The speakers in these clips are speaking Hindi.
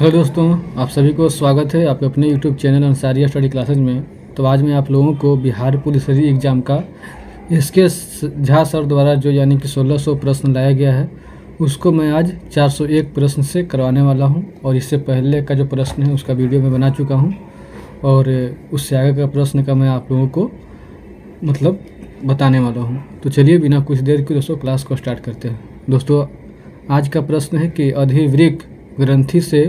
हेलो दोस्तों, आप सभी को स्वागत है आपके अपने YouTube channel Ansaria study classes में। तो आज मैं आप लोगों को बिहार पुलिस री एग्ज़ाम का इसके झा सर द्वारा जो यानी कि 1600 प्रश्न लाया गया है उसको मैं आज 401 प्रश्न से करवाने वाला हूं। और इससे पहले का जो प्रश्न है उसका वीडियो मैं बना चुका हूं और उससे आगे का प्रश्न का मैं आप लोगों को बताने वाला हूं। तो चलिए बिना कुछ देर के दोस्तों क्लास को स्टार्ट करते हैं। दोस्तों, आज का प्रश्न है कि अधिवृक्क ग्रंथि से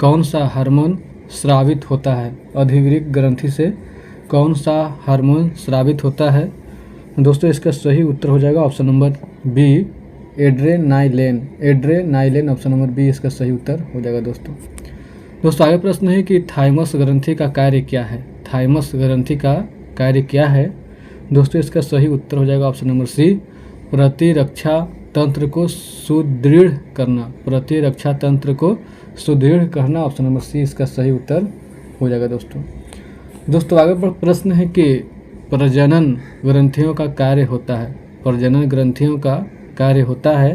कौन सा हार्मोन स्रावित होता है। अधिवृक्क ग्रंथि से कौन सा हार्मोन स्रावित होता है। दोस्तों, इसका सही उत्तर हो जाएगा option number B, adrenaline. Adrenaline option number B इसका सही उत्तर हो जाएगा। दोस्तों आगे प्रश्न है कि थाइमस ग्रंथि का कार्य क्या है। थाइमस ग्रंथि का कार्य क्या है। दोस्तों, इसका सही उत्तर हो जाएगा ऑप्शन नंबर सी, प्रतिरक्षा तंत्र को सुदृढ़ करना। प्रतिरक्षा तंत्र को सुदृढ़ करना ऑप्शन नंबर सी इसका सही उत्तर हो जाएगा। दोस्तों आगे पर प्रश्न है कि प्रजनन ग्रंथियों का कार्य होता है। प्रजनन ग्रंथियों का कार्य होता है।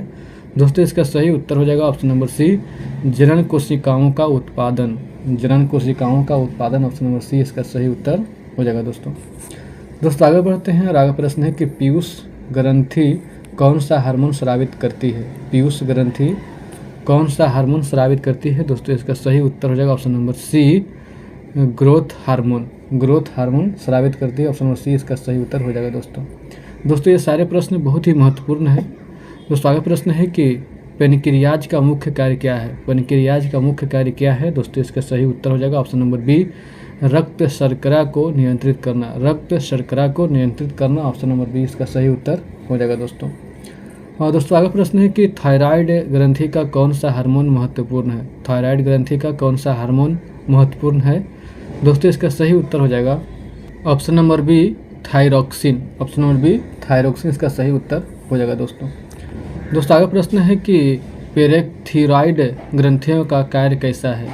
दोस्तों, इसका सही उत्तर हो जाएगा ऑप्शन नंबर सी, जनन कोशिकाओं का उत्पादन। जनन कोशिकाओं का उत्पादन ऑप्शन नंबर सी इसका सही उत्तर हो जाएगा। दोस्तों आगे बढ़ते हैं और आगे प्रश्न है कि पीयूष ग्रंथि कौन सा हार्मोन स्रावित करती है। पीयूष ग्रंथि कौन सा हार्मोन स्रावित करती है। दोस्तों, इसका सही उत्तर हो जाएगा option number C, growth hormone. Growth hormone स्रावित करती है ऑप्शन नंबर सी इसका सही उत्तर हो जाएगा। दोस्तों ये सारे प्रश्न बहुत ही महत्वपूर्ण है। दोस्तों आगे प्रश्न है कि पेनक्रियाज का मुख्य कार्य क्या है। पेनक्रियाज का मुख्य कार्य क्या है। दोस्तों, इसका सही उत्तर हो जाएगा ऑप्शन नंबर बी, रक्त शर्करा को नियंत्रित करना। रक्त शर्करा को नियंत्रित करना ऑप्शन नंबर बी इसका सही उत्तर हो जाएगा। दोस्तों आगे प्रश्न है कि थायराइड ग्रंथि का कौन सा हार्मोन महत्वपूर्ण है। थायराइड ग्रंथि का कौन सा हार्मोन महत्वपूर्ण है। दोस्तों, इसका सही उत्तर हो जाएगा option number B, thyroxine. Option number B, thyroxine इसका सही उत्तर हो जाएगा। दोस्तों आगे प्रश्न है कि पेरेक्थीरॉइड ग्रंथियों का कार्य कैसा है।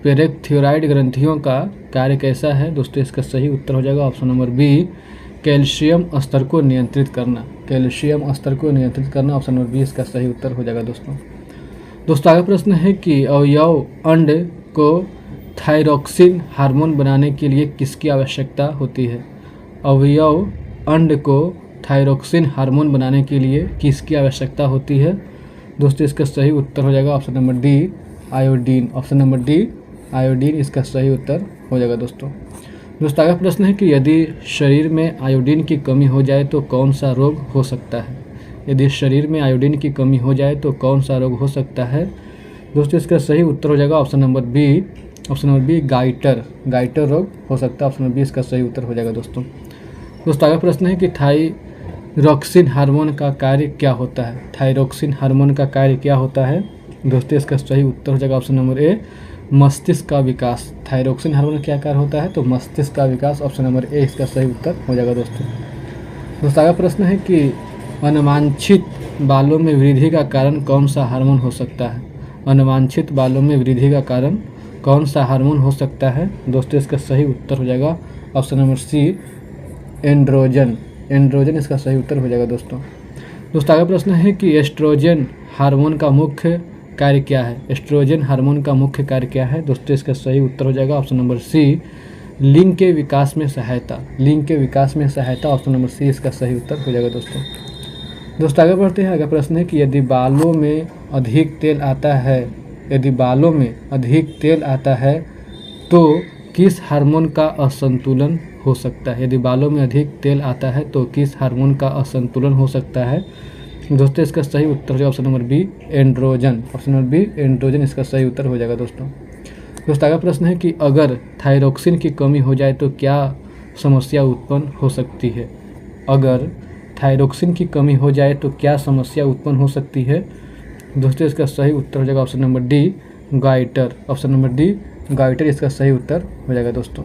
पेरेक्थीरॉइड ग्रंथियों का कार्य कैसा है। दोस्तों, इसका सही उत्तर हो जाएगा ऑप्शन नंबर बी, कैल्शियम स्तर को नियंत्रित करना। कैल्शियम स्तर को नियंत्रित करना ऑप्शन नंबर बी इसका सही उत्तर हो जाएगा। दोस्तों आगे प्रश्न है कि अवयव अंड को थायरोक्सिन हार्मोन बनाने के लिए किसकी आवश्यकता होती है। अवयव अंड को थायरोक्सिन हार्मोन बनाने के लिए किसकी आवश्यकता होती है। दोस्तों, इसका सही उत्तर हो जाएगा option number D, iodine. Option number D, iodine इसका सही उत्तर हो जाएगा। दोस्तों आगे प्रश्न है कि यदि शरीर में आयोडीन की कमी हो जाए तो कौन सा रोग हो सकता है। यदि शरीर में आयोडीन की कमी हो जाए तो कौन सा रोग हो सकता है। दोस्तों, इसका सही उत्तर हो जाएगा option number B, goitre. Goitre रोग हो सकता है। ऑप्शन नंबर बी इसका सही उत्तर हो जाएगा। दोस्तों आगे प्रश्न है कि थायरोक्सिन हार्मोन का कार्य क्या होता है। थायरोक्सिन हार्मोन का कार्य क्या होता है। दोस्तों, इसका सही उत्तर हो जाएगा ऑप्शन नंबर ए, मस्तिष्क का विकास। थायरोक्सिन हार्मोन क्या कार्य होता है तो मस्तिष्क का विकास। ऑप्शन नंबर ए इसका सही उत्तर हो जाएगा। दोस्तों आगे प्रश्न है कि अनवांछित बालों में वृद्धि का कारण कौन सा हार्मोन हो सकता है। अनवांछित बालों में वृद्धि का कारण कौन सा हार्मोन हो सकता है। दोस्तों, इसका सही उत्तर हो जाएगा option number C, androgen. Androgen इसका सही उत्तर हो जाएगा। दोस्तों आगे प्रश्न है कि एस्ट्रोजन हार्मोन का मुख्य कार्य क्या है। एस्ट्रोजन हार्मोन का मुख्य कार्य क्या है। दोस्तों, इसका सही उत्तर हो जाएगा ऑप्शन नंबर सी, लिंग के विकास में सहायता। लिंग के विकास में सहायता ऑप्शन नंबर सी इसका सही उत्तर हो जाएगा। दोस्तों आगे बढ़ते हैं। आगे प्रश्न है कि यदि बालों में अधिक तेल आता है, यदि बालों में अधिक तेल आता है तो किस हार्मोन का असंतुलन हो सकता है। यदि बालों में अधिक तेल आता है तो किस हार्मोन का असंतुलन हो सकता है। दोस्तों, इसका सही उत्तर हो जाएगा option number B, androgen. Option number B, androgen इसका सही उत्तर हो जाएगा। दोस्तों आगे प्रश्न है कि अगर थायरोक्सिन की कमी हो जाए तो क्या समस्या उत्पन्न हो सकती है। अगर थायरोक्सिन की कमी हो जाए तो क्या समस्या उत्पन्न हो सकती है। दोस्तों, इसका सही उत्तर हो जाएगा option number D, goitre. Option number D, goitre इसका सही उत्तर हो जाएगा। दोस्तों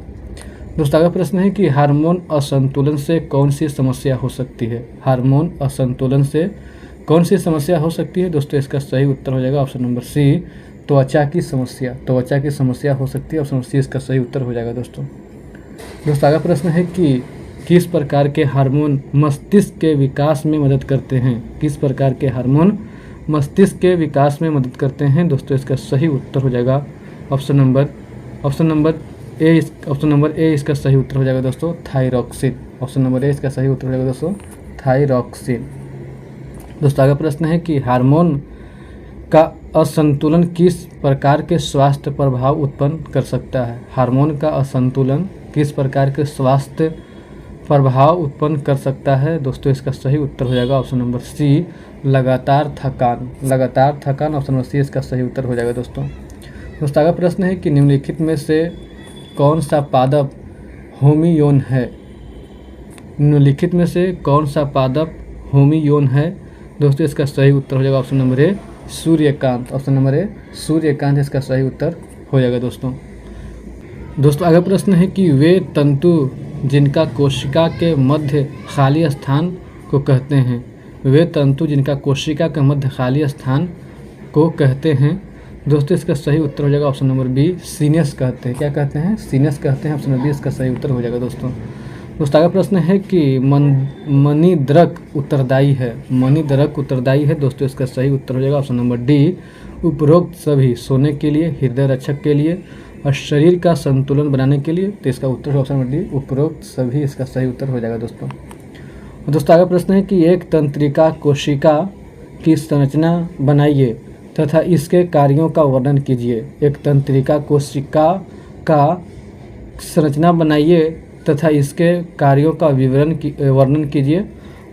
आगे प्रश्न है कि हार्मोन असंतुलन से कौन सी समस्या हो सकती है। हार्मोन असंतुलन से कौन सी समस्या हो सकती है। दोस्तों, इसका सही उत्तर हो जाएगा ऑप्शन नंबर सी, त्वचा की समस्या। त्वचा की समस्या हो सकती है। ऑप्शन नंबर सी इसका सही उत्तर हो जाएगा। दोस्तों आगे प्रश्न है कि किस प्रकार के हार्मोन मस्तिष्क के विकास में मदद करते हैं। किस प्रकार के हार्मोन मस्तिष्क के विकास में मदद करते हैं। दोस्तों, इसका सही उत्तर हो जाएगा ऑप्शन नंबर ए इसका सही उत्तर हो जाएगा दोस्तों थायरॉक्सिन। ऑप्शन नंबर ए इसका सही उत्तर हो जाएगा दोस्तों थायरॉक्सिन। दोस्तों आगे प्रश्न है कि हार्मोन का असंतुलन किस प्रकार के स्वास्थ्य प्रभाव उत्पन्न कर सकता है। हार्मोन का असंतुलन किस प्रकार के स्वास्थ्य प्रभाव उत्पन्न कर सकता है। दोस्तों इसका सही उत्तर हो जाएगा ऑप्शन नंबर सी लगातार थकान। ऑप्शन नंबर सी इसका सही उत्तर हो जाएगा दोस्तों। आगे प्रश्न है कि निम्नलिखित में से कौन सा पादप होमियोन है। निम्नलिखित में से कौन सा पादप होमियोन है। दोस्तों इसका सही उत्तर हो जाएगा ऑप्शन नंबर ए सूर्यकांत। ऑप्शन नंबर ए सूर्यकांत इसका सही उत्तर हो जाएगा दोस्तों आगे प्रश्न है कि वे तंतु जिनका कोशिका के मध्य खाली स्थान को कहते हैं। वे तंतु जिनका कोशिका के मध्य खाली स्थान को कहते हैं। दोस्तों इसका सही उत्तर हो जाएगा ऑप्शन नंबर बी सीनस कहते हैं। क्या कहते हैं? सीनस कहते हैं। ऑप्शन नंबर बी इसका सही उत्तर हो जाएगा दोस्तों आगे प्रश्न है कि मणिद्रक उत्तरदायी है। दोस्तों इसका सही उत्तर हो जाएगा ऑप्शन नंबर डी उपरोक्त सभी सोने के लिए, हृदय रक्षक के लिए और शरीर का संतुलन बनाने के लिए। तो इसका उत्तर ऑप्शन नंबर डी उपरोक्त सभी इसका सही उत्तर हो जाएगा दोस्तों आगे प्रश्न है कि एक तंत्रिका कोशिका की संरचना बनाइए तथा इसके कार्यों का वर्णन कीजिए। एक तंत्रिका कोशिका का संरचना बनाइए तथा इसके कार्यों का वर्णन कीजिए।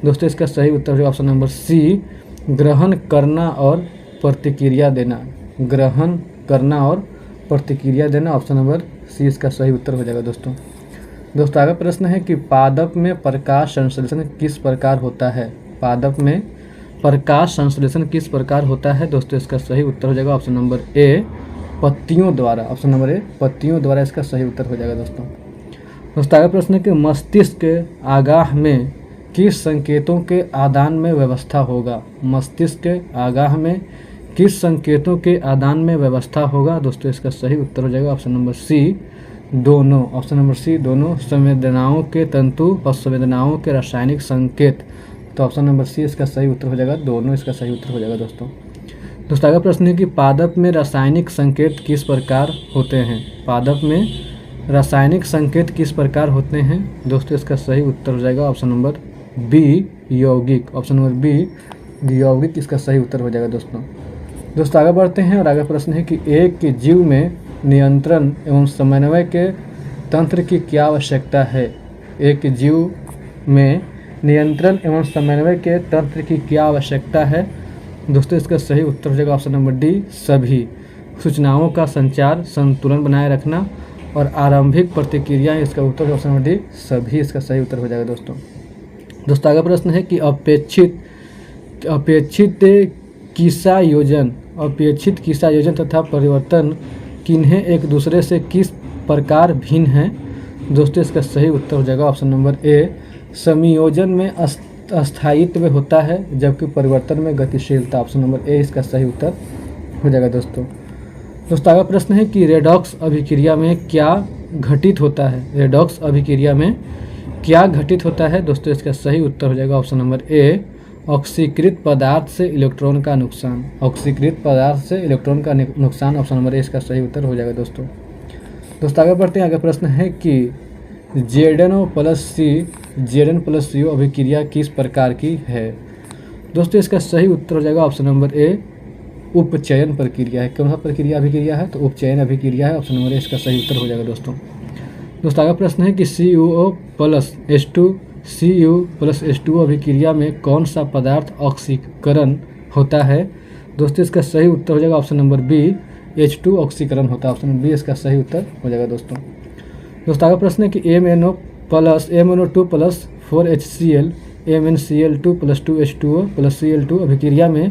दोस्तों इसका सही उत्तर है ऑप्शन नंबर सी ग्रहण करना और प्रतिक्रिया देना। ऑप्शन नंबर सी इसका सही उत्तर हो जाएगा दोस्तों आगे प्रश्न है कि पादप में प्रकाश संश्लेषण किस प्रकार होता है। दोस्तों इसका सही उत्तर हो जाएगा ऑप्शन नंबर ए पत्तियों द्वारा इसका सही उत्तर हो जाएगा दोस्तों आगे प्रश्न है कि मस्तिष्क के आगाह में किस संकेतों के आदान में व्यवस्था होगा। दोस्तों इसका सही उत्तर हो जाएगा ऑप्शन नंबर सी दोनों संवेदनाओं के तंतु और संवेदनाओं के रासायनिक संकेत। तो ऑप्शन नंबर सी इसका सही उत्तर हो जाएगा दोनों इसका सही उत्तर हो जाएगा दोस्तों आगे प्रश्न है कि पादप में रासायनिक संकेत किस प्रकार होते हैं। दोस्तों इसका सही उत्तर हो जाएगा ऑप्शन नंबर बी यौगिक इसका सही उत्तर हो जाएगा दोस्तों आगे बढ़ते हैं और आगे प्रश्न है कि एक जीव में नियंत्रण एवं समन्वय के तंत्र की क्या आवश्यकता है। एक जीव में नियंत्रण एवं समन्वय के तंत्र की क्या आवश्यकता है। दोस्तों इसका सही उत्तर हो जाएगा ऑप्शन नंबर डी सभी सूचनाओं का संचार, संतुलन बनाए रखना और आरंभिक प्रतिक्रियाएं। इसका उत्तर ऑप्शन नंबर डी सभी इसका सही उत्तर हो जाएगा दोस्तों आगे प्रश्न है कि अपेक्षित किस्सा योजन तथा परिवर्तन किन्हें एक दूसरे से किस प्रकार भिन्न हैं। दोस्तों इसका सही उत्तर हो जाएगा ऑप्शन नंबर ए संयोजन में अस्थायित्व होता है जबकि परिवर्तन में गतिशीलता। ऑप्शन नंबर ए इसका सही उत्तर हो जाएगा दोस्तों आगे प्रश्न है कि रेडॉक्स अभिक्रिया में क्या घटित होता है। दोस्तों इसका सही उत्तर हो जाएगा ऑप्शन नंबर ए ऑक्सीकृत पदार्थ से इलेक्ट्रॉन का नुकसान। ऑप्शन नंबर ए इसका सही उत्तर हो जाएगा दोस्तों आगे बढ़ते हैं। आगे प्रश्न है कि जेडन प्लस सी अभिक्रिया किस प्रकार की है। दोस्तों इसका सही उत्तर हो जाएगा ऑप्शन नंबर ए उपचयन प्रक्रिया है। कौन सा अभिक्रिया है तो उपचयन अभिक्रिया है। ऑप्शन नंबर ए इसका सही उत्तर हो जाएगा दोस्तों आगे प्रश्न है कि CuO प्लस H2O अभिक्रिया में कौन सा पदार्थ ऑक्सीकरण होता है। दोस्तों इसका सही उत्तर हो जाएगा ऑप्शन नंबर बी H2 ऑक्सीकरण होता है। ऑप्शन नंबर बी इसका सही उत्तर हो जाएगा दोस्तों आगे प्रश्न है कि MnO2 plus 4HCl MnCl2 plus 2H2O plus Cl2 अभिक्रिया में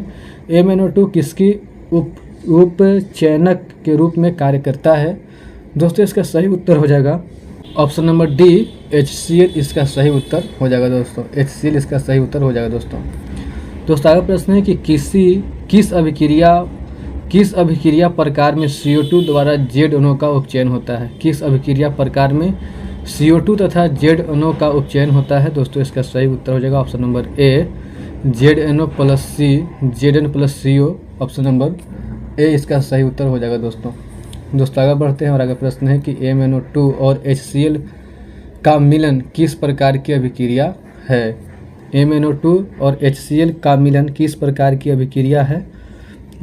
MnO2 किसकी उपचयनक के रूप में कार्य करता है। दोस्तों इसका सही उत्तर हो जाएगा ऑप्शन नंबर डी HCl इसका सही उत्तर हो जाएगा HCl इसका सही उत्तर हो जाएगा दोस्तों आगे प्रश्न है कि किस अभिक्रिया प्रकार में CO2 द्वारा Z अणुओं का उपचयन होता है। किस अभिक्रिया प्रकार में CO2 तथा Z अणुओं का उपचयन होता है। दोस्तों इसका सही उत्तर हो जाएगा option number A ZNO plus CO। Option number A इसका सही उत्तर हो जाएगा दोस्तों दोस्तों आगे बढ़ते हैं और आगे प्रश्न है कि MnO2 और HCl का मिलन किस प्रकार की अभिक्रिया है। MnO2 और HCl का मिलन किस प्रकार की अभिक्रिया है।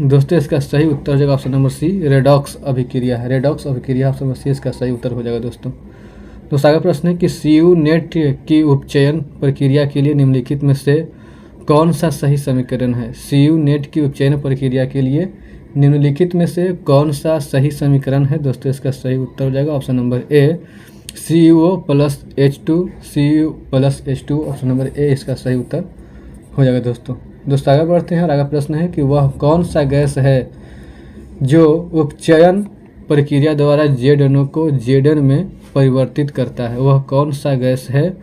दोस्तों इसका सही उत्तर हो जाएगा ऑप्शन नंबर सी, रेडॉक्स अभिक्रिया है। रेडॉक्स अभिक्रिया ऑप्शन नंबर सी इसका सही उत्तर हो जाएगा दोस्तों। आगे प्रश्न है कि CU नेट की उपचयन प्रक्रिया के लिए निम्नलिखित में से कौन सा सही समीकरण है। CU नेट की उपचयन प्रक्रिया के लिए निम्नलिखित में से कौन सा सही समीकरण है। दोस्तों इसका सही उत्तर हो जाएगा option number A, CuO plus H2, CU plus H2, option number A इसका सही उत्तर हो जाएगा दोस्तों। आगे बढ़ते हैं और आगे प्रश्न है कि वह कौन सा गैस है जो उपचयन प्रक्रिया द्वारा ZNO को Zn में परिवर्तित करता है। वह कौन सा गैस है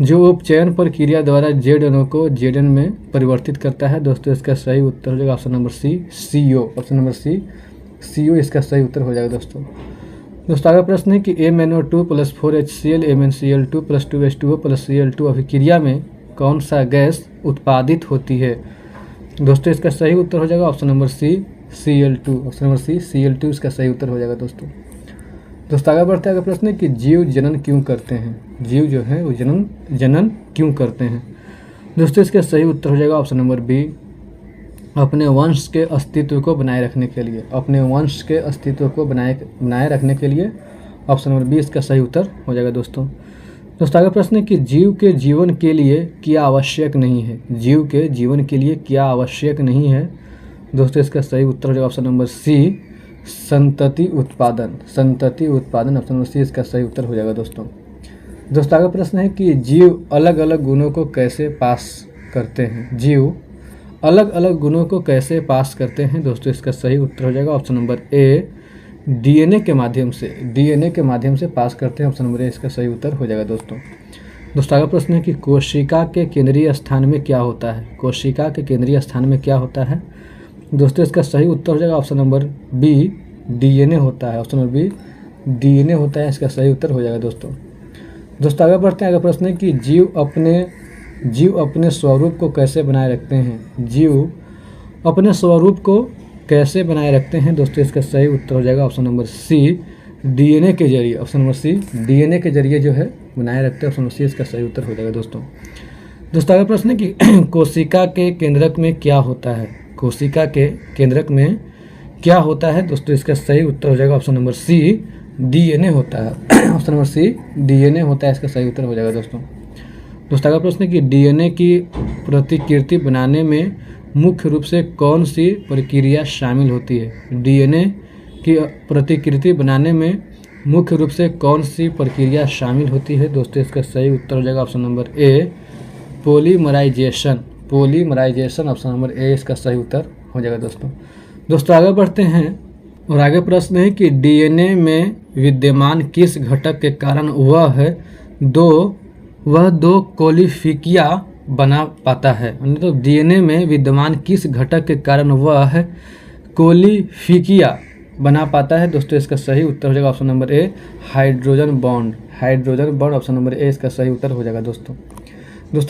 जो उपचयन प्रक्रिया द्वारा ZNO को Zn में परिवर्तित करता है। दोस्तों इसका सही उत्तर हो जाएगा option number C, CO, option number C, CO इसका सही उत्तर हो जाएगा दोस्तों। आगे प्रश्न है कि MnO2 plus 4HCl MnCl2 plus 2H2O plus Cl2 अभिक्रिया में कौन सा गैस उत्पादित होती है। दोस्तों इसका सही उत्तर हो जाएगा option number C, Cl2, option number C, Cl2 इसका सही उत्तर हो जाएगा दोस्तों। आगे बढ़ते हैं। आगे प्रश्न है कि जीव जनन क्यों करते हैं। जीव जो है वो जनन क्यों करते हैं। दोस्तों इसका सही उत्तर हो जाएगा ऑप्शन नंबर बी, अपने वंश के अस्तित्व को बनाए रखने के लिए। अपने वंश के अस्तित्व को बनाए रखने के लिए, ऑप्शन नंबर बी इसका सही उत्तर हो जाएगा दोस्तों। आगे प्रश्न है कि जीव के जीवन के लिए क्या आवश्यक नहीं है। जीव के जीवन के लिए क्या आवश्यक नहीं है। दोस्तों इसका सही उत्तर हो जाएगा ऑप्शन नंबर सी, संतति उत्पादन। संतति उत्पादन, ऑप्शन नंबर सी इसका सही उत्तर हो जाएगा दोस्तों। आगे प्रश्न है कि जीव अलग अलग गुणों को कैसे पास करते हैं। जीव अलग अलग गुणों को कैसे पास करते हैं। दोस्तों इसका सही उत्तर हो जाएगा ऑप्शन नंबर ए, DNA के माध्यम से। DNA के माध्यम से पास करते हैं, ऑप्शन नंबर ए इसका सही उत्तर हो जाएगा दोस्तों। आगे प्रश्न है कि कोशिका के केंद्रीय स्थान में क्या होता है। कोशिका के केंद्रीय स्थान में क्या होता है। दोस्तों इसका सही उत्तर हो जाएगा ऑप्शन नंबर बी, DNA होता है। ऑप्शन नंबर बी, DNA होता है, इसका सही उत्तर हो जाएगा दोस्तों। आगे बढ़ते हैं। आगे प्रश्न है कि जीव अपने स्वरूप को कैसे बनाए रखते हैं। जीव अपने स्वरूप को कैसे बनाए रखते हैं। दोस्तों इसका सही उत्तर हो जाएगा ऑप्शन नंबर सी, DNA के जरिए। ऑप्शन नंबर सी, DNA के जरिए जो है बनाए रखते हैं, ऑप्शन नंबर सी इसका सही उत्तर हो जाएगा दोस्तों। आगे प्रश्न है कि कोशिका के केंद्रक में क्या होता है। कोशिका के केंद्रक में क्या होता है। दोस्तों इसका सही उत्तर हो जाएगा ऑप्शन नंबर सी, DNA होता है। ऑप्शन नंबर सी, DNA होता है, इसका सही उत्तर हो जाएगा दोस्तों। आगे प्रश्न है कि DNA की प्रतिकृति बनाने में मुख्य रूप से कौन सी प्रक्रिया शामिल होती है। DNA की प्रतिकृति बनाने में मुख्य रूप से कौन सी प्रक्रिया शामिल होती है। दोस्तों इसका सही उत्तर हो जाएगा option number A, polymerisation. Polymerisation, option number A इसका सही उत्तर हो जाएगा दोस्तों। आगे बढ़ते हैं और आगे प्रश्न है कि DNA में विद्यमान किस घटक के कारण वह दो कोलिफिकिया बना पाता है। तो DNA में विद्यमान किस घटक के कारण वह कोलिफिकिया बना पाता है। दोस्तों इसका सही उत्तर हो जाएगा option number A, hydrogen bond. Hydrogen bond, option number A इसका सही उत्तर हो जाएगा दोस्तों।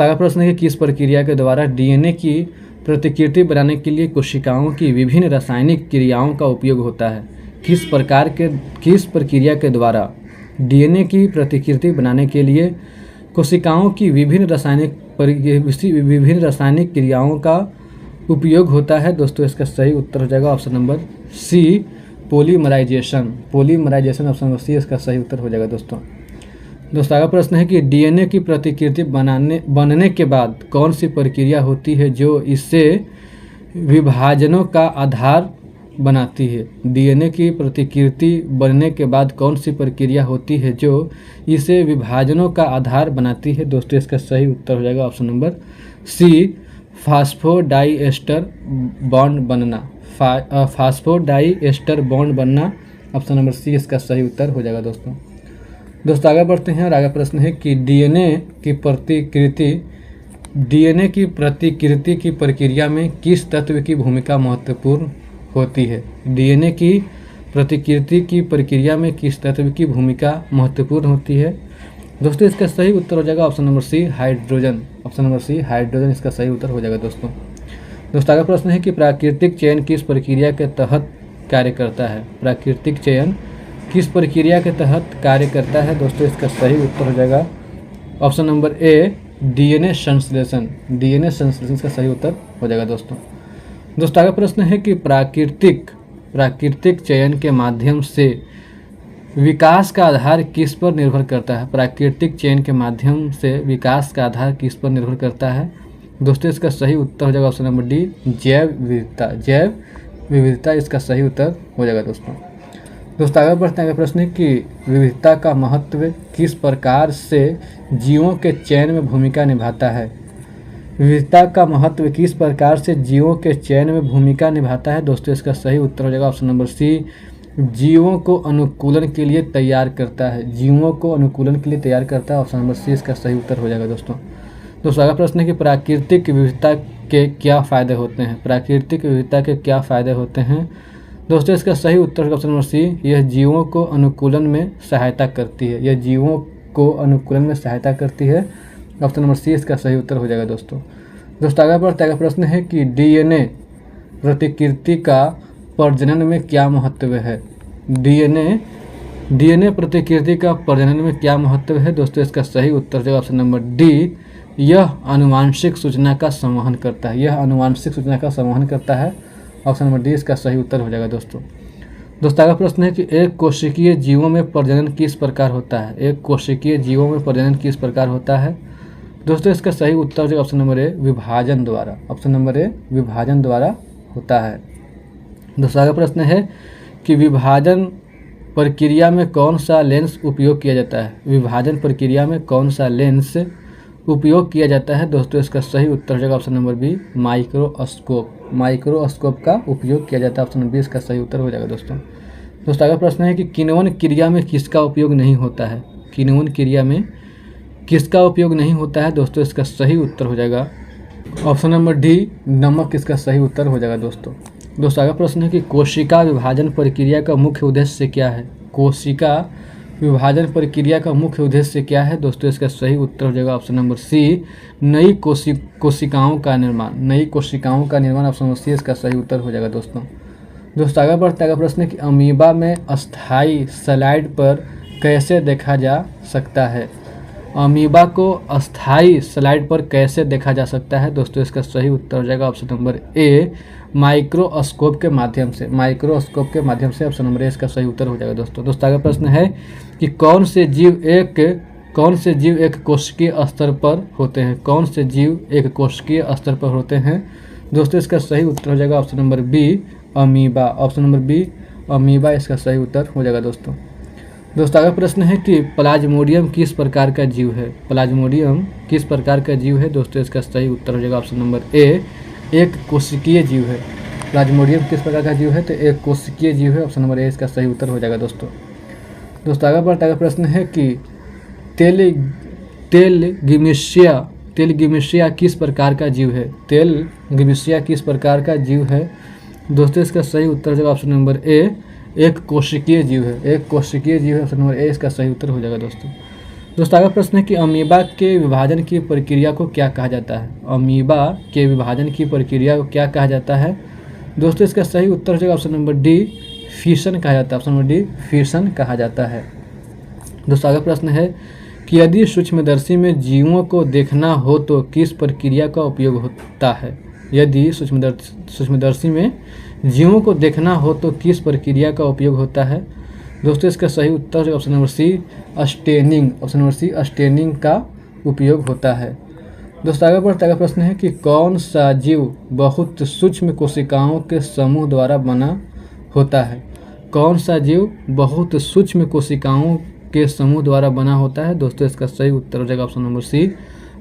आगे प्रश्न है कि किस प्रक्रिया के द्वारा DNA की प्रतिकृति बनाने के लिए कोशिकाओं की विभिन्न रासायनिक क्रियाओं का उपयोग होता है। किस प्रक्रिया के द्वारा DNA की प्रतिकृति बनाने के लिए कोशिकाओं की विभिन्न रासायनिक क्रियाओं का उपयोग होता है। दोस्तों इसका सही उत्तर हो जाएगा option number C, polymerisation. Polymerisation, option number C इसका सही उत्तर हो जाएगा दोस्तों। आगे प्रश्न है कि DNA की प्रतिकृति बनने के बाद कौन सी प्रक्रिया होती है जो इसे विभाजनों का आधार बनाती है। DNA की प्रतिकृति बनने के बाद कौन सी प्रक्रिया होती है जो इसे विभाजनों का आधार बनाती है। दोस्तों इसका सही उत्तर हो जाएगा option number C, phosphodiester bond बनना। फास्फोडाइएस्टर बॉन्ड बनना, ऑप्शन नंबर सी इसका सही उत्तर हो जाएगा दोस्तों। आगे बढ़ते हैं और आगे प्रश्न है कि DNA की प्रतिकृति की प्रक्रिया में किस तत्व की भूमिका महत्वपूर्ण होती है। DNA की प्रतिकृति की प्रक्रिया में किस तत्व की भूमिका महत्वपूर्ण होती है। दोस्तों इसका सही उत्तर हो जाएगा option number C, hydrogen. Option number C, hydrogen इसका सही उत्तर हो जाएगा दोस्तों। आगे प्रश्न है कि प्राकृतिक चयन किस प्रक्रिया के तहत कार्य करता है? प्राकृतिक चयन किस प्रक्रिया के तहत कार्य करता है? दोस्तों इसका सही उत्तर हो जाएगा ऑप्शन नंबर ए, डीएनए संश्लेषण। डीएनए संश्लेषण इसका सही उत्तर हो जाएगा दोस्तों। अगला प्रश्न है कि प्राकृतिक चयन के माध्यम से विकास का आधार किस पर निर्भर करता है? प्राकृतिक चयन के माध्यम से विकास का आधार किस पर निर्भर करता है? दोस्तों इसका सही उत्तर हो जाएगा ऑप्शन नंबर डी, जैव विविधता। जैव विविधता इसका सही उत्तर हो जाएगा दोस्तों। आगे बढ़ते हैं। प्रश्न है कि विविधता का महत्व किस प्रकार से जीवों के चयन में भूमिका निभाता है? विविधता का महत्व किस प्रकार से जीवों के चयन में भूमिका निभाता है? दोस्तों इसका सही उत्तर हो जाएगा ऑप्शन नंबर सी, जीवों को अनुकूलन के लिए तैयार करता है। जीवों को अनुकूलन के लिए तैयार करता है, ऑप्शन नंबर सी इसका सही उत्तर हो जाएगा दोस्तों। अगला प्रश्न है कि प्राकृतिक विविधता के क्या फ़ायदे होते हैं? प्राकृतिक विविधता के क्या फ़ायदे होते हैं? दोस्तों इसका सही उत्तर ऑप्शन नंबर सी, यह जीवों को अनुकूलन में सहायता करती है। यह जीवों को अनुकूलन में सहायता करती है, ऑप्शन नंबर सी इसका सही उत्तर हो जाएगा दोस्तों। आगे बढ़ते हैं। प्रश्न है कि डीएनए प्रतिकृति का प्रजनन में क्या महत्व है? डीएनए प्रतिकृति का प्रजनन में क्या महत्व है? दोस्तों इसका सही उत्तर है ऑप्शन नंबर डी, यह आनुवांशिक सूचना का संवहन करता है। यह आनुवांशिक सूचना का संवहन करता है, ऑप्शन नंबर डी इसका सही उत्तर हो जाएगा दोस्तों। अगला प्रश्न है कि एक कोशिकीय जीवों में प्रजनन किस प्रकार होता है? एक कोशिकीय जीवों में प्रजनन किस प्रकार होता है? दोस्तों इसका सही उत्तर हो जाएगा ऑप्शन नंबर ए, विभाजन द्वारा। ऑप्शन नंबर ए, विभाजन द्वारा होता है। अगला प्रश्न है कि विभाजन प्रक्रिया में कौन सा लेंस उपयोग किया जाता है? विभाजन प्रक्रिया में कौन सा लेंस उपयोग किया जाता है? दोस्तों इसका सही उत्तर हो जाएगा option number B, microscope. Microscope का उपयोग किया जाता है, ऑप्शन नंबर बी इसका सही उत्तर हो जाएगा दोस्तों। अगला प्रश्न है कि किण्वन क्रिया में किसका उपयोग नहीं होता है? किण्वन क्रिया में किसका उपयोग नहीं होता है? दोस्तों इसका सही उत्तर हो जाएगा ऑप्शन नंबर डी, नमक इसका सही उत्तर हो जाएगा दोस्तों। अगला प्रश्न है कि कोशिका विभाजन प्रक्रिया का मुख्य उद्देश्य क्या है? कोशिका विभाजन प्रक्रिया का मुख्य उद्देश्य क्या है? दोस्तों इसका सही उत्तर हो जाएगा ऑप्शन नंबर सी, नई कोशिकाओं का निर्माण। नई कोशिकाओं का निर्माण, ऑप्शन नंबर सी इसका सही उत्तर हो जाएगा दोस्तों। आगे बढ़ते हैं। प्रश्न है कि अमीबा में अस्थायी स्लाइड पर कैसे देखा जा सकता है? अमीबा को अस्थायी स्लाइड पर कैसे देखा जा सकता है? दोस्तों इसका सही उत्तर हो जाएगा ऑप्शन नंबर ए, माइक्रोस्कोप के माध्यम से। माइक्रोस्कोप के माध्यम से, ऑप्शन नंबर ए इसका सही उत्तर हो जाएगा दोस्तों। अगला प्रश्न है कि कौन से जीव एक कोशिकीय स्तर पर होते हैं? कौन से जीव एक कोशिकीय स्तर पर होते हैं? दोस्तों इसका सही उत्तर हो जाएगा option number B, amoeba. Option number B, amoeba इसका सही उत्तर हो जाएगा दोस्तों। अगला प्रश्न है कि प्लाज्मोडियम किस प्रकार का जीव है? प्लाज्मोडियम किस प्रकार का जीव है? दोस्तों इसका सही उत्तर हो जाएगा ऑप्शन नंबर ए, एक कोशिकीय जीव है। प्लाज्मोडियम किस प्रकार का जीव है? तो एक कोशिकीय जीव है, ऑप्शन नंबर ए इसका सही उत्तर हो जाएगा दोस्तों। आगे बढ़ता है। प्रश्न है कि तेलगिमिशिया किस प्रकार का जीव है? तेलगिमिशिया किस प्रकार का जीव है? दोस्तों इसका सही उत्तर हो जाएगा ऑप्शन नंबर ए, एक कोशिकीय जीव है। एक कोशिकीय जीव है, ऑप्शन नंबर ए इसका सही उत्तर हो जाएगा दोस्तों। आगे प्रश्न है कि अमीबा के विभाजन की प्रक्रिया को क्या कहा जाता है? अमीबा के विभाजन की प्रक्रिया को क्या कहा जाता है? दोस्तों इसका सही उत्तर हो जाएगा ऑप्शन नंबर डी, फिशन कहा जाता है। ऑप्शन नंबर डी, फिशन कहा जाता है। आगे प्रश्न है कि यदि सूक्ष्मदर्शी में जीवों को देखना हो तो किस प्रक्रिया का उपयोग होता है? यदि सूक्ष्मदर्शी में जीवों को देखना हो तो किस प्रक्रिया का उपयोग होता है? दोस्तों इसका सही उत्तर option number C, staining. Option number C, staining का उपयोग होता है। आगे बढ़ता है। प्रश्न है कि कौन सा जीव बहुत सूक्ष्म कोशिकाओं के समूह द्वारा बना होता है? कौन सा जीव बहुत सूक्ष्म कोशिकाओं के समूह द्वारा बना होता है? दोस्तों इसका सही उत्तर हो जाएगा option number C,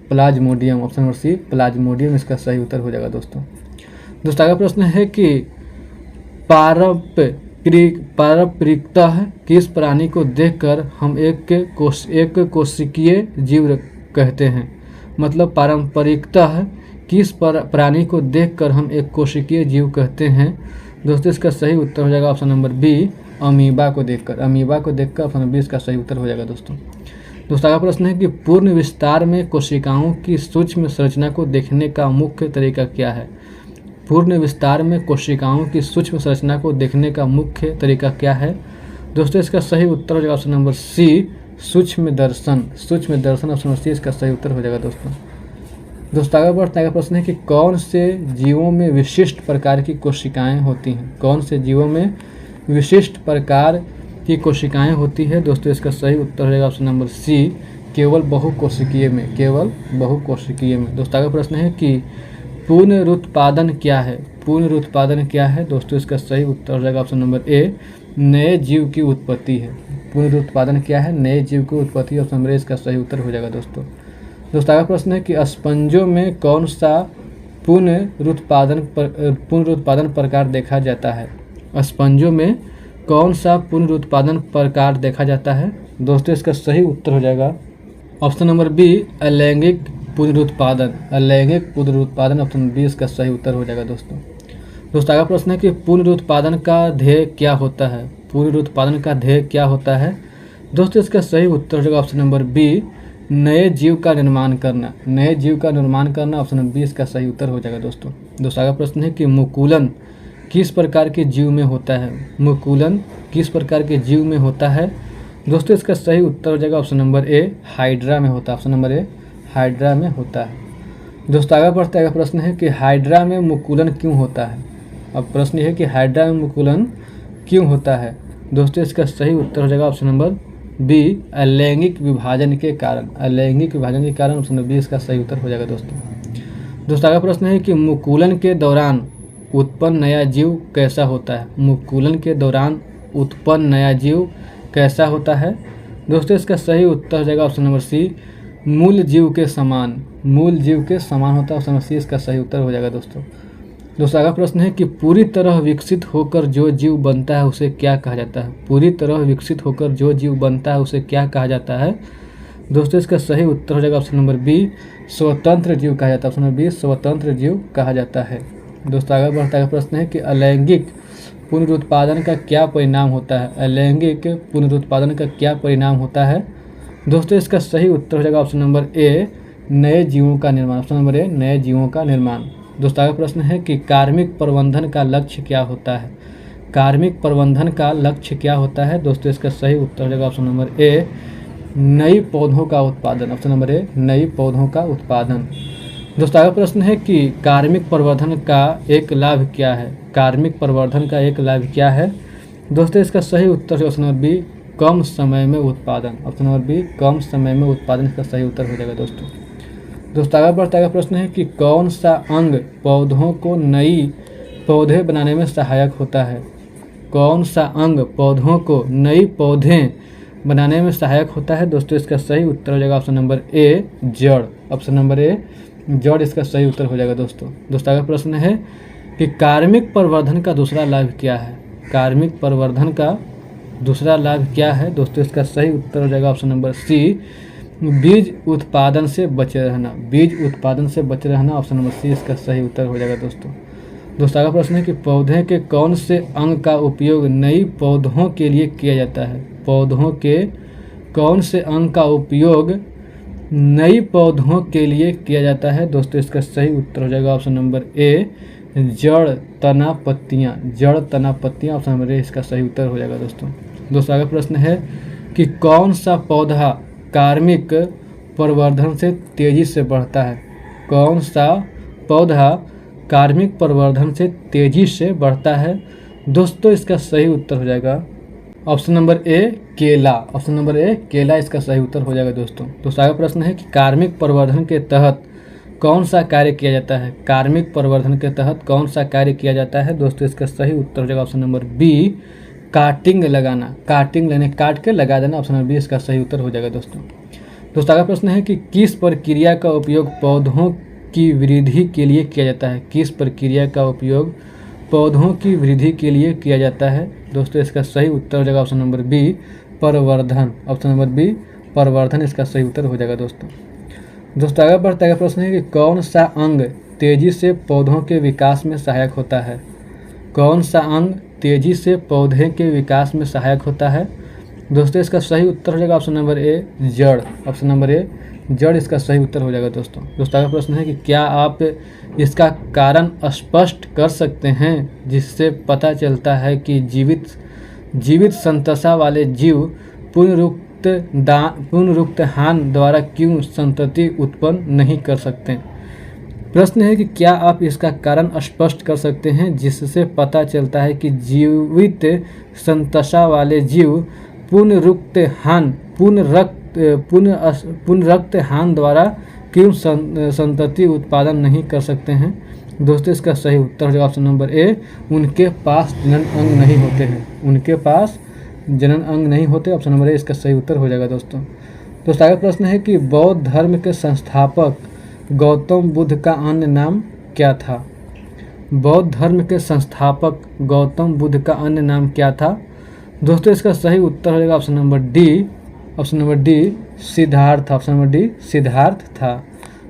plasmodium. Option number C, plasmodium इसका सही उत्तर हो जाएगा दोस्तों। आगे प्रश्न है कि पारंपरिकतः किस प्राणी को देखकर हम एक कोशिकीय जीव कहते हैं? मतलब पारंपरिकतः किस प्राणी को देखकर हम एक कोशिकीय जीव कहते हैं? दोस्तों इसका सही उत्तर हो जाएगा ऑप्शन नंबर बी, अमीबा को देखकर। अमीबा को देखकर, ऑप्शन नंबर बी इसका सही उत्तर हो जाएगा दोस्तों। अगला प्रश्न है कि पूर्ण विस्तार में कोशिकाओं की सूक्ष्म संरचना को देखने का मुख्य तरीका क्या है? पूर्ण विस्तार में कोशिकाओं की सूक्ष्म संरचना को देखने का मुख्य तरीका क्या है? दोस्तों इसका सही उत्तर हो जाएगा ऑप्शन नंबर सी, सूक्ष्म दर्शन। सूक्ष्म दर्शन ऑप्शन नंबर सी इसका सही उत्तर हो जाएगा दोस्तों आगे बढ़ते हैं। प्रश्न है कि कौन से जीवों में विशिष्ट प्रकार की कोशिकाएं होती हैं? कौन से जीवों में विशिष्ट प्रकार की कोशिकाएं होती है? दोस्तों इसका सही उत्तर हो जाएगा ऑप्शन नंबर सी, केवल बहुकोशिकीय में। केवल बहुकोशिकीय में। दोस्तों आगे प्रश्न है कि पुनरुत्पादन क्या है? पुनरुत्पादन क्या है? दोस्तों इसका सही उत्तर हो जाएगा ऑप्शन नंबर ए, नए जीव की उत्पत्ति है। पुनरुत्पादन क्या है? नए जीव की उत्पत्ति। ऑप्शन नंबर ए इसका सही उत्तर हो जाएगा दोस्तों आगे प्रश्न है कि स्पंजों में कौन सा पुनरुत्पादन प्रकार देखा जाता है? स्पंजों में कौन सा पुनरुत्पादन प्रकार देखा जाता है? दोस्तों इसका सही उत्तर हो जाएगा ऑप्शन नंबर बी, अलैंगिक पुनरुत्पादन। अलैंगिक पुनरुत्पादन ऑप्शन बी इसका सही उत्तर हो जाएगा दोस्तों आगे प्रश्न है कि पुनरुत्पादन का ध्येय क्या होता है? पुनरुत्पादन का ध्येय क्या होता है? दोस्तों इसका सही उत्तर हो जाएगा ऑप्शन नंबर बी, नए जीव का निर्माण करना। नए जीव का निर्माण करना ऑप्शन नंबर बी इसका सही उत्तर हो जाएगा दोस्तों आगे प्रश्न है कि मुकुलन किस प्रकार के जीव में होता है? मुकुलन किस प्रकार के जीव में होता है? दोस्तों इसका सही उत्तर हो जाएगा ऑप्शन नंबर ए, हाइड्रा में होता है। ऑप्शन नंबर ए, हाइड्रा में होता है। दोस्तों आगे बढ़ते हैं। प्रश्न है कि हाइड्रा में मुकुलन क्यों होता है? अब प्रश्न ये है कि हाइड्रा में मुकुलन क्यों होता है? दोस्तों इसका सही उत्तर हो जाएगा ऑप्शन नंबर बी, अलैंगिक विभाजन के कारण। अलैंगिक विभाजन के कारण ऑप्शन नंबर बी इसका सही उत्तर हो जाएगा दोस्तों आगे प्रश्न है कि मुकुलन के दौरान उत्पन्न नया जीव कैसा होता है? मुकुलन के दौरान उत्पन्न नया जीव कैसा होता है? दोस्तों इसका सही उत्तर हो जाएगा ऑप्शन नंबर सी, मूल जीव के समान। मूल जीव के समान होता है। ऑप्शन नंबर सी इसका सही उत्तर हो जाएगा दोस्तों आगे प्रश्न है कि पूरी तरह विकसित होकर जो जीव बनता है उसे क्या कहा जाता है? पूरी तरह विकसित होकर जो जीव बनता है उसे क्या कहा जाता है? दोस्तों इसका सही उत्तर हो जाएगा ऑप्शन नंबर बी, स्वतंत्र जीव कहा जाता है। ऑप्शन नंबर बी, स्वतंत्र जीव कहा जाता है। दोस्तों आगे बढ़ता है। प्रश्न है कि अलैंगिक पुनरुत्पादन का क्या परिणाम होता है? अलैंगिक पुनरुत्पादन का क्या परिणाम होता है? दोस्तों इसका सही उत्तर हो जाएगा ऑप्शन नंबर ए, नए जीवों का निर्माण। ऑप्शन नंबर ए, नए जीवों का निर्माण। दोस्तों आगे प्रश्न है कि कार्मिक प्रबंधन का लक्ष्य क्या होता है? कार्मिक प्रबंधन का लक्ष्य क्या होता है? दोस्तों इसका सही उत्तर हो जाएगा ऑप्शन नंबर ए, नई पौधों का उत्पादन। ऑप्शन नंबर ए, नई पौधों का उत्पादन। दोस्तों आगे प्रश्न है कि कार्मिक प्रवर्धन का एक लाभ क्या है? कार्मिक प्रवर्धन का एक लाभ क्या है? दोस्तों इसका सही उत्तर है ऑप्शन नंबर बी, कम समय में उत्पादन। ऑप्शन नंबर बी, कम समय में उत्पादन इसका सही उत्तर हो जाएगा दोस्तों आगे बढ़ता है। प्रश्न है कि कौन सा अंग पौधों को नई पौधे बनाने में सहायक होता है? कौन सा अंग पौधों को नई पौधे बनाने में सहायक होता है? दोस्तों इसका सही उत्तर हो जाएगा ऑप्शन नंबर ए, जड़। ऑप्शन नंबर ए, जड़ इसका सही उत्तर हो जाएगा दोस्तों आगे प्रश्न है कि कार्मिक प्रवर्धन का दूसरा लाभ क्या है? कार्मिक प्रवर्धन का दूसरा लाभ क्या है? दोस्तों इसका सही उत्तर हो जाएगा ऑप्शन नंबर सी, बीज उत्पादन से बचे रहना। बीज उत्पादन से बचे रहना। ऑप्शन नंबर सी इसका सही उत्तर हो जाएगा दोस्तों आगे प्रश्न है कि पौधे के कौन से अंग का उपयोग नई पौधों के लिए किया जाता है? पौधों के कौन से अंग का उपयोग नई पौधों के लिए किया जाता है? दोस्तों इसका सही उत्तर हो जाएगा ऑप्शन नंबर ए, जड़, तना, पत्तियाँ। जड़, तना, पत्तियाँ। ऑप्शन नंबर ए इसका सही उत्तर हो जाएगा दोस्तों आगे प्रश्न है कि कौन सा पौधा कार्मिक प्रवर्धन से तेजी से बढ़ता है? कौन सा पौधा कार्मिक प्रवर्धन से तेजी से बढ़ता है? दोस्तों इसका सही उत्तर हो जाएगा ऑप्शन नंबर ए, केला। ऑप्शन नंबर ए, केला इसका सही उत्तर हो जाएगा दोस्तों आगे प्रश्न है कि कार्मिक प्रवर्धन के तहत कौन सा कार्य किया जाता है? कार्मिक प्रवर्धन के तहत कौन सा कार्य किया जाता है? दोस्तों इसका सही उत्तर हो जाएगा ऑप्शन नंबर बी, काटिंग लगाना। काटिंग लेने, काट के लगा देना। ऑप्शन नंबर बी इसका सही उत्तर हो जाएगा दोस्तों आगे प्रश्न है कि किस प्रक्रिया का उपयोग पौधों की वृद्धि के लिए किया जाता है? किस प्रक्रिया का उपयोग पौधों की वृद्धि के लिए किया जाता है? दोस्तों इसका सही उत्तर हो जाएगा ऑप्शन नंबर बी, प्रवर्धन। ऑप्शन नंबर बी, प्रवर्धन इसका सही उत्तर हो जाएगा दोस्तों आगे बढ़ता है। प्रश्न है कि कौन सा अंग तेजी से पौधों के विकास में सहायक होता है? कौन सा अंग तेजी से पौधे के विकास में सहायक होता है? दोस्तों इसका सही उत्तर हो जाएगा ऑप्शन नंबर ए जड़। ऑप्शन नंबर ए जड़ इसका सही उत्तर हो जाएगा दोस्तों। अगला प्रश्न है कि क्या आप इसका कारण स्पष्ट कर सकते हैं जिससे पता चलता है कि जीवित संतसा वाले जीव पुनरुक्तहान द्वारा क्यों संतति उत्पन्न नहीं कर सकते। प्रश्न है कि क्या आप इसका कारण स्पष्ट कर सकते हैं जिससे पता चलता है कि जीवित संतसा वाले जीव पुनरुक्तहान द्वारा क्यों संतति उत्पादन नहीं कर सकते हैं। दोस्तों इसका सही उत्तर होगा ऑप्शन नंबर ए उनके पास जनन अंग नहीं होते हैं। उनके पास जनन अंग नहीं होते, ऑप्शन नंबर ए इसका सही उत्तर हो जाएगा दोस्तों। अगला प्रश्न है कि बौद्ध धर्म के संस्थापक गौतम बुद्ध का अन्य नाम क्या था। बौद्ध धर्म के संस्थापक गौतम बुद्ध का अन्य नाम क्या था। दोस्तों इसका सही उत्तर हो जाएगा option number D Siddharth. Option number D Siddharth था।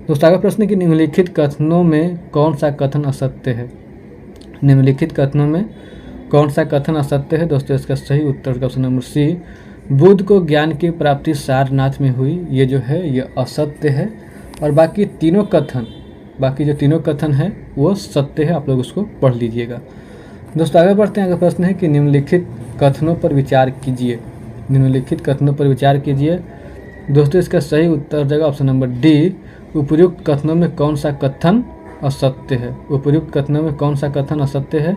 दोस्तों अगला प्रश्न है कि निम्नलिखित कथनों में कौन सा कथन असत्य है। निम्नलिखित कथनों में कौन सा कथन असत्य है। दोस्तों इसका सही उत्तर ऑप्शन नंबर सी बुद्ध को ज्ञान की प्राप्ति सारनाथ में हुई, ये जो है ये असत्य है। और बाकी जो तीनों कथन है वो सत्य है, आप लोग उसको पढ़ लीजिएगा। दोस्तों आगे बढ़ते हैं। अगला प्रश्न है कि निम्नलिखित कथनों पर विचार कीजिए। निम्नलिखित कथनों पर विचार कीजिए। दोस्तों इसका सही उत्तर हो जाएगा ऑप्शन नंबर डी उपर्युक्त कथनों में कौन सा कथन असत्य है। उपर्युक्त कथनों में कौन सा कथन असत्य है।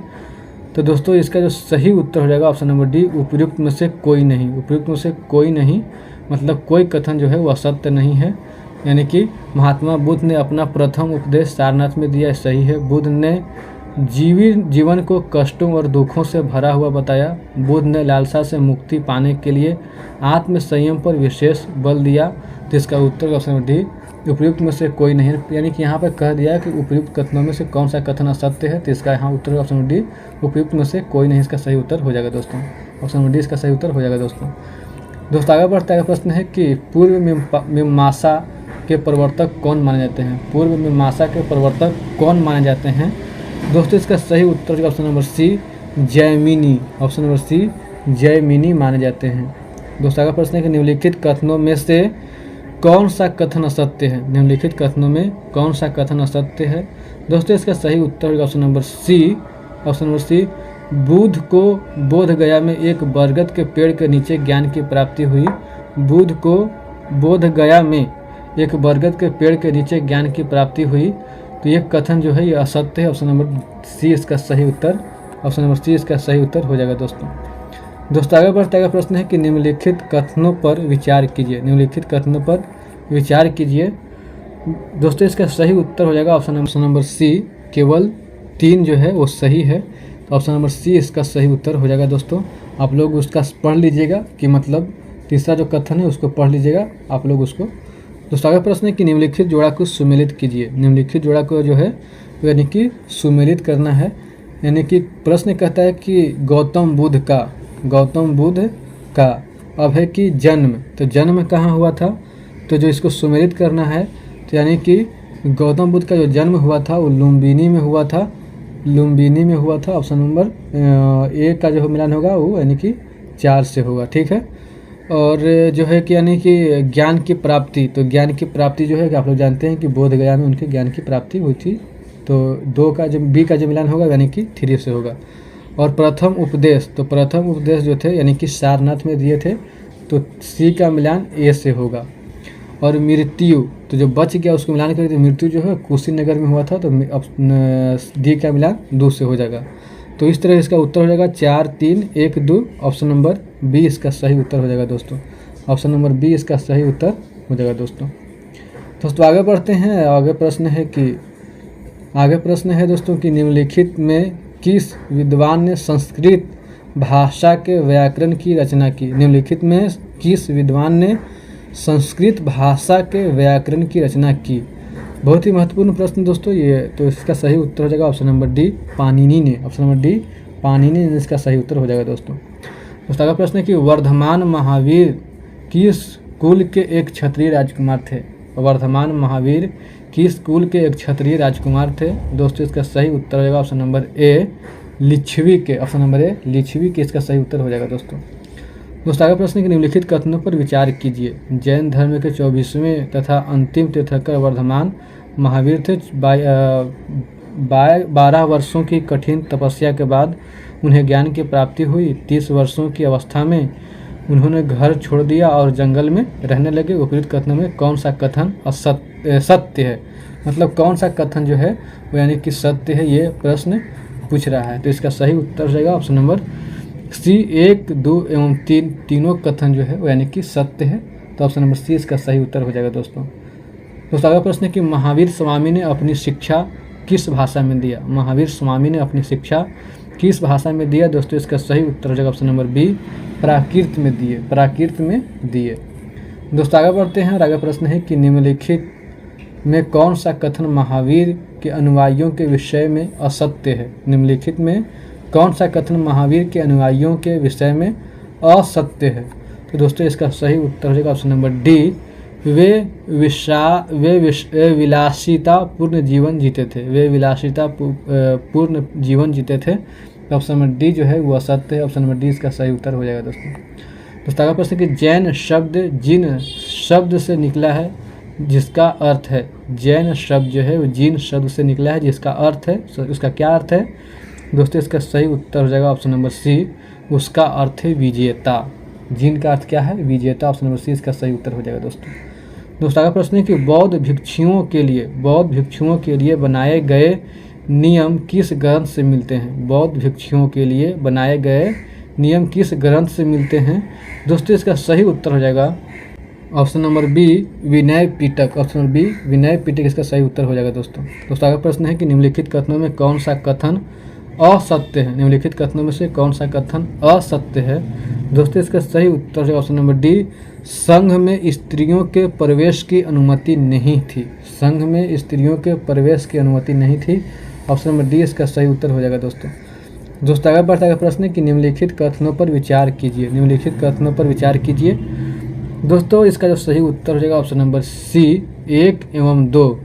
तो दोस्तों इसका जो सही उत्तर हो जाएगा ऑप्शन नंबर डी उपर्युक्त में से कोई नहीं। उपर्युक्त में से कोई नहीं मतलब कोई कथन जो है वो असत्य नहीं है। यानी कि महात्मा बुद्ध ने अपना प्रथम उपदेश सारनाथ में दिया, सही है। बुद्ध ने जीवन को कष्टों और दुखों से भरा हुआ बताया। बुद्ध ने लालसा से मुक्ति पाने के लिए आत्म संयम पर विशेष बल दिया। तो इसका उत्तर ऑप्शन नंबर डी उपयुक्त में से कोई नहीं। यानी कि यहाँ पर कह दिया है कि उपयुक्त कथनों में से कौन सा कथन असत्य है। तो इसका यहाँ उत्तर ऑप्शन नंबर डी उपयुक्त में से कोई नहीं इसका सही उत्तर हो जाएगा दोस्तों। ऑप्शन नंबर डी इसका सही उत्तर हो जाएगा दोस्तों। आगे बढ़ता है प्रश्न है कि पूर्व मीमांसा के प्रवर्तक कौन माने जाते हैं। पूर्व मीमांसा के प्रवर्तक कौन माने जाते हैं। दोस्तों इसका सही उत्तर option number C Gemini. Option number C Gemini माने जाते हैं। दोस्तों अगला प्रश्न है कि निम्नलिखित कथनों में से कौन सा कथन असत्य है। निम्नलिखित कथनों में कौन सा कथन असत्य है। दोस्तों इसका सही उत्तर होगा option number C. Option number C Buddha को बोध गया में एक बरगद के पेड़ के नीचे ज्ञान की प्राप्ति हुई। बुद्ध को बोध गया में एक बरगद के पेड़ के नीचे ज्ञान की प्राप्ति हुई। तो ये कथन जो है ये असत्य है। ऑप्शन नंबर सी इसका सही उत्तर। ऑप्शन नंबर सी इसका सही उत्तर हो जाएगा दोस्तों आगे बढ़ता है प्रश्न है कि निम्नलिखित कथनों पर विचार कीजिए। निम्नलिखित कथनों पर विचार कीजिए। दोस्तों इसका सही उत्तर हो जाएगा ऑप्शन नंबर सी केवल 3 जो है वो सही है। तो ऑप्शन नंबर सी इसका सही उत्तर हो जाएगा दोस्तों। आप लोग उसका पढ़ लीजिएगा कि मतलब तीसरा जो कथन है उसको पढ़ लीजिएगा आप लोग उसको। दोस्तों आगे प्रश्न है कि निम्नलिखित जोड़ा को सुमेलित कीजिए। निम्नलिखित जोड़ा को जो है यानी कि सुमेलित करना है। यानी कि प्रश्न कहता है कि गौतम बुद्ध का अब है कि जन्म, तो जन्म कहाँ हुआ था। तो जो इसको सुमेलित करना है तो यानी कि गौतम बुद्ध का जो जन्म हुआ था वो लुम्बिनी में हुआ था। लुम्बिनी में हुआ था। ऑप्शन नंबर ए का जो मिलान होगा वो यानी कि 4 से होगा, ठीक है। और जो है कि यानी कि ज्ञान की प्राप्ति, तो ज्ञान की प्राप्ति जो है कि आप लोग जानते हैं कि बोध गया में उनकी ज्ञान की प्राप्ति हुई थी। तो 2 का जो बी का जो मिलान होगा यानी कि 3 से होगा। और प्रथम उपदेश, तो प्रथम उपदेश जो थे यानी कि सारनाथ में दिए थे, तो सी का मिलान ए से होगा। और मृत्यु, तो जो बच गया उसको मिलान करें तो मृत्यु जो है कुशीनगर में हुआ था, तो डी का मिलान 2 से हो जाएगा। तो इस तरह इसका उत्तर हो जाएगा 4, 3, 1, 2। ऑप्शन नंबर बी इसका सही उत्तर हो जाएगा दोस्तों। ऑप्शन नंबर बी इसका सही उत्तर हो जाएगा दोस्तों। आगे बढ़ते हैं। आगे प्रश्न है दोस्तों कि निम्नलिखित में किस विद्वान ने संस्कृत भाषा के व्याकरण की रचना की। निम्नलिखित में किस विद्वान ने संस्कृत भाषा के व्याकरण की रचना की। बहुत ही महत्वपूर्ण प्रश्न दोस्तों ये। तो इसका सही उत्तर हो जाएगा ऑप्शन नंबर डी पाणिनि ने। ऑप्शन नंबर डी पाणिनि ने इसका सही उत्तर हो जाएगा दोस्तों। अगला प्रश्न है कि वर्धमान महावीर किस कुल के एक क्षत्रिय राजकुमार थे। वर्धमान महावीर किस कुल के एक क्षत्रिय राजकुमार थे। दोस्तों इसका सही उत्तर हो जाएगा ऑप्शन नंबर ए लिच्छवी के। ऑप्शन नंबर ए लिच्छवी के इसका सही उत्तर हो जाएगा दोस्तों। दोस्तों आगे प्रश्न के निम्नलिखित कथनों पर विचार कीजिए। जैन धर्म के 24वें तथा अंतिम तीर्थंकर वर्धमान महावीर थे। 12 वर्षों की कठिन तपस्या के बाद उन्हें ज्ञान की प्राप्ति हुई। 30 वर्षों की अवस्था में उन्होंने घर छोड़ दिया और जंगल में रहने लगे। उपयुक्त कथनों में कौन सा कथन सत्य है, मतलब कौन सा कथन जो है वो यानी कि सत्य है, ये प्रश्न पूछ रहा है। तो इसका सही उत्तर हो जाएगा ऑप्शन नंबर सी। 1, 2 एवं 3 तीनों कथन जो है वो यानी कि सत्य है। तो ऑप्शन नंबर सी इसका सही उत्तर हो जाएगा दोस्तों। अगला प्रश्न है कि महावीर स्वामी ने अपनी शिक्षा किस भाषा में दिया। महावीर स्वामी ने अपनी शिक्षा किस भाषा में दिया। दोस्तों इसका सही उत्तर हो जाएगा ऑप्शन नंबर बी, प्राकृत में दिए। प्राकृत में दिए। दोस्तों आगे बढ़ते हैं और आगे प्रश्न है कि निम्नलिखित में कौन सा कथन महावीर के अनुयायियों के विषय में असत्य है। निम्नलिखित में कौन सा कथन महावीर के अनुयायियों के विषय में असत्य है। तो दोस्तों इसका सही उत्तर हो जाएगा ऑप्शन नंबर डी, वे विलासिता पूर्ण जीवन जीते थे। वे विलासिता पूर्ण जीवन जीते थे। ऑप्शन नंबर डी जो है वो असत्य है। ऑप्शन नंबर डी इसका सही उत्तर हो जाएगा दोस्तों अगला प्रश्न कि जैन शब्द जिन शब्द से निकला है जिसका अर्थ है। जैन शब्द जो है वो जिन शब्द से निकला है जिसका अर्थ है। उसका क्या अर्थ है दोस्तों, इसका सही उत्तर हो जाएगा ऑप्शन नंबर सी, उसका अर्थ है विजेता। जिन का अर्थ क्या है, विजेता। ऑप्शन नंबर सी इसका सही उत्तर हो जाएगा दोस्तों अगला प्रश्न है कि बौद्ध भिक्षुओं के लिए बनाए गए नियम किस ग्रंथ से मिलते हैं। बौद्ध भिक्षुओं के लिए बनाए गए नियम किस ग्रंथ से मिलते हैं। दोस्तों इसका सही उत्तर हो जाएगा option number B, Vinaya Pitaka. Option number B, Vinaya Pitaka इसका सही उत्तर हो जाएगा दोस्तों अगला प्रश्न है कि निम्नलिखित कथनों में कौन सा कथन असत्य है। निम्नलिखित कथनों में से कौन सा कथन असत्य है। दोस्तों इसका सही उत्तर है ऑप्शन नंबर डी, संघ में स्त्रियों के प्रवेश की अनुमति नहीं थी। संघ में स्त्रियों के प्रवेश की अनुमति नहीं थी। ऑप्शन नंबर डी इसका सही उत्तर हो जाएगा दोस्तों आगे बढ़ता है प्रश्न है कि निम्नलिखित कथनों पर विचार कीजिए। निम्नलिखित कथनों पर विचार कीजिए। दोस्तों इसका जो सही उत्तर हो जाएगा ऑप्शन नंबर सी, 1 एवं 2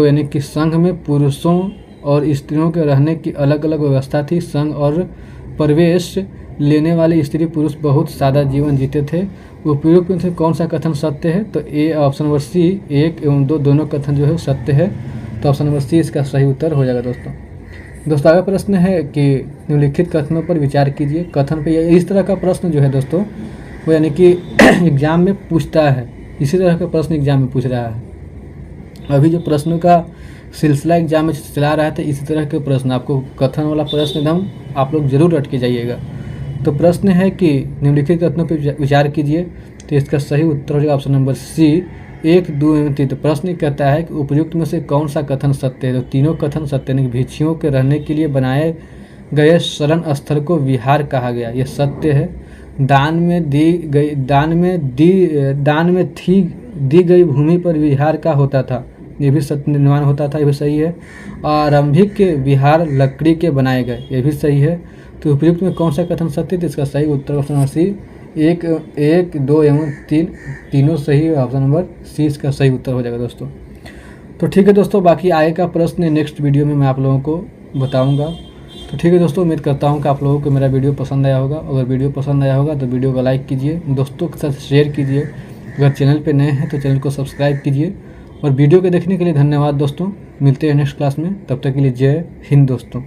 यानी कि संघ में पुरुषों और स्त्रियों के रहने की अलग अलग व्यवस्था थी। संघ और प्रवेश लेने वाले स्त्री पुरुष बहुत सादा जीवन जीते थे। उपयुक्त में से कौन सा कथन सत्य है। तो ए ऑप्शन नंबर सी, 1 एवं 2 दोनों कथन जो है सत्य है। तो ऑप्शन नंबर सी इसका सही उत्तर हो जाएगा दोस्तों आगे प्रश्न है कि निम्नलिखित कथनों पर विचार कीजिए। कथन पे इस तरह का प्रश्न जो है दोस्तों वो यानी कि एग्जाम में पूछता है, इसी तरह का प्रश्न एग्जाम में पूछ रहा है। अभी जो प्रश्नों का सिलसिला एग्जाम में चला रहा है तो इसी तरह के प्रश्न आपको कथन वाला प्रश्न एकदम आप लोग जरूर रट के जाइएगा। तो प्रश्न है कि निम्नलिखित कथनों पर विचार कीजिए। तो इसका सही उत्तर हो जाएगा ऑप्शन नंबर सी, 1, 2 एवं 3। तो प्रश्न कहता है कि उपयुक्त में से कौन सा कथन सत्य है। तो तीनों कथन सत्य है। भिक्षुओं के रहने के लिए बनाए गए शरण स्थल को विहार कहा गया, यह सत्य है। दान में दी गई भूमि पर विहार का होता था, ये भी सत्य निर्माण होता था, ये भी सही है। आरंभिक के विहार लकड़ी के बनाए गए, ये भी सही है। तो उपयुक्त में कौन सा कथन सत्य है। तो इसका सही उत्तर ऑप्शन नंबर सी, 1, 2 एवं 3 तीनों सही है। ऑप्शन नंबर सी इसका सही उत्तर हो जाएगा दोस्तों। तो ठीक है दोस्तों, बाकी आगे का प्रश्न नेक्स्ट वीडियो में मैं आप लोगों को बताऊंगा। तो ठीक है दोस्तों, उम्मीद करता हूं कि आप लोगों को मेरा वीडियो पसंद आया होगा। अगर वीडियो पसंद आया होगा तो वीडियो को लाइक कीजिए, दोस्तों के साथ शेयर कीजिए। अगर चैनल पे नए हैं तो चैनल को सब्सक्राइब कीजिए। और वीडियो को देखने के लिए धन्यवाद दोस्तों। मिलते हैं नेक्स्ट क्लास में, तब तक के लिए जय हिंद दोस्तों।